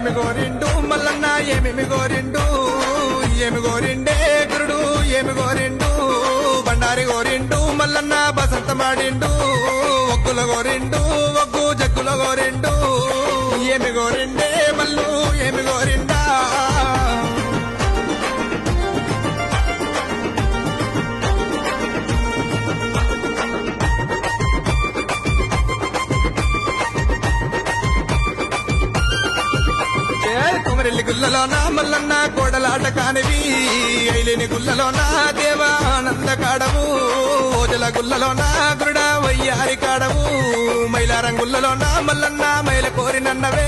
ఏమి గోరిండు మల్లన్న ఏమేమి గోరిండు ఏమి గోరిండే గురుడు ఏమి గోరిండు బండారి గోరిండు మల్లన్న బసంతమాడిండు ఒగ్గుల గోరిండు ఒగ్గు జగ్గుల గోరిండు ఏమి గోరిండే మల్లు ఏమి గోరిండా కుమరెల్లి గుల్లలోనా మల్లన్న కోడలాట కానివి ఐలేని గుల్లలోనా దేవానంద కాడవు ఓజల గుల్లలోనా గురుడా వయ్యారి కాడవు మైలారం గుల్లలోనా మల్లన్న మైల కోరినన్నవే